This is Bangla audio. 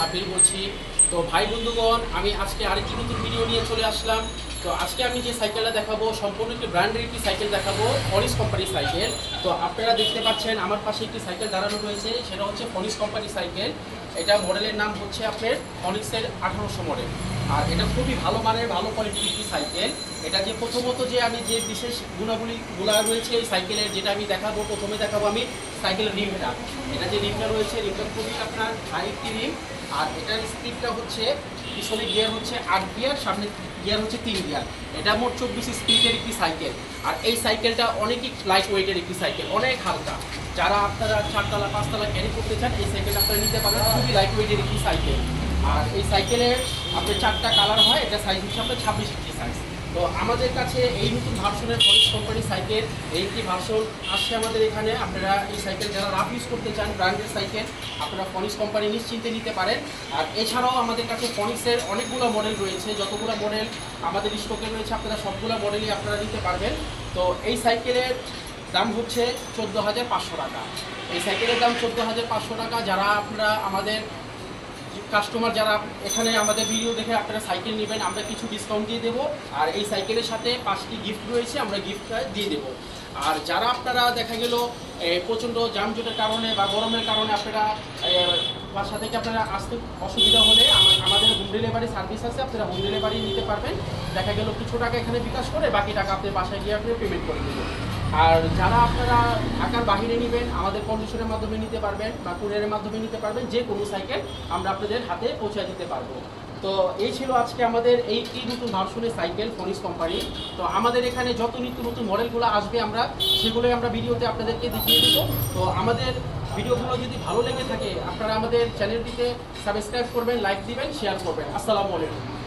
সাব্বির বলছি। তো ভাই বন্ধুগণ, আমি আজকে আরেকটি নতুন ভিডিও নিয়ে চলে আসলাম। তো আজকে আমি যে সাইকেলটা দেখাবো সম্পূর্ণ একটি ব্র্যান্ডের একটি সাইকেল দেখাবো, ফনিক্স কোম্পানির সাইকেল। তো আপনারা দেখতে পাচ্ছেন আমার পাশে একটি সাইকেল দাঁড়ানো রয়েছে, সেটা হচ্ছে ফনিক্স কোম্পানির সাইকেল। এটা মডেলের নাম হচ্ছে আপনার ফনিক্সের 1800 মডেল। আর এটা খুবই ভালো মানের ভালো কোয়ালিটির একটি সাইকেল। এটা যে প্রথমত যে আমি যে বিশেষ গুণাবলীগুলো রয়েছে এই সাইকেলের, যেটা আমি দেখাবো, প্রথমে দেখাবো আমি সাইকেলের রিমটা। এটা যে রিমটা রয়েছে, রিমটা খুবই আপনার হাই একটি রিম। আর এটার স্পিডটা হচ্ছে, পিছনে গিয়ার হচ্ছে 8 গিয়ার, সামনে গিয়ার হচ্ছে 3 গিয়ার। এটা মোট 24 স্পিডের একটি সাইকেল। আর এই সাইকেলটা অনেকই লাইট ওয়েটের একটি সাইকেল, অনেক হালকা। যারা আপনারা 4তলা 5তলা ক্যারি করতে চান এই সাইকেল আপনারা নিতে পারবেন, খুবই লাইট ওয়েটের একটি সাইকেল। আর এই সাইকেলের আপনার 4টা কালার হয়, এটা সাইজ হচ্ছে আপনার 26 ইঞ্চি সাইজ। তো আমাদের কাছে এই নতুন ভার্সনের ফনিক্স কোম্পানির সাইকেল, এই একটি ভার্সন আসছে আমাদের এখানে। আপনারা এই সাইকেল যারা রাফ ইউজ করতে চান, ব্র্যান্ডের সাইকেল, আপনারা ফনিক্স কোম্পানি নিশ্চিন্তে নিতে পারেন। আর এছাড়াও আমাদের কাছে ফনিক্সের অনেকগুলো মডেল রয়েছে, যতগুলো মডেল আমাদের স্টকে রয়েছে আপনারা সবগুলো মডেলই আপনারা নিতে পারবেন। তো এই সাইকেলের দাম হচ্ছে 14,500 টাকা। এই সাইকেলের দাম 14,500 টাকা। যারা আপনারা আমাদের কাস্টমার যারা এখানে আমাদের ভিডিও দেখে আপনারা সাইকেল নেবেন, আমরা কিছু ডিসকাউন্ট দিয়ে দেবো। আর এই সাইকেলের সাথে 5টি গিফট রয়েছে, আমরা গিফটটা দিয়ে দেবো। আর যারা আপনারা দেখা গেল প্রচণ্ড যানজটের কারণে বা গরমের কারণে আপনারা বাসা থেকে আপনারা আসতে অসুবিধা হলে আমাদের হোম ডেলিভারি সার্ভিস আছে, আপনারা হোম ডেলিভারি নিতে পারবেন। দেখা গেল কিছু টাকা এখানে বিকাশ করে বাকি টাকা আপনি বাসায় গিয়ে আপনি পেমেন্ট করে দেবেন। আর যারা আপনারা ঢাকার বাহিরে নেবেন, আমাদের কন্ডিশনের মাধ্যমে নিতে পারবেন বা কুরিয়ারের মাধ্যমে নিতে পারবেন। যে কোনো সাইকেল আমরা আপনাদের হাতে পৌঁছে দিতে পারবো। তো এই ছিল আজকে আমাদের এই নতুন ভার্সনের সাইকেল ফনিক্স কোম্পানি। তো আমাদের এখানে যত নিত্য নতুন মডেলগুলো আসবে আমরা সেগুলোই আমরা ভিডিওতে আপনাদেরকে দেখিয়ে দেবো। তো আমাদের ভিডিওগুলো যদি ভালো লেগে থাকে আপনারা আমাদের চ্যানেলটিতে সাবস্ক্রাইব করবেন, লাইক দিবেন, শেয়ার করবেন। আসসালামু আলাইকুম।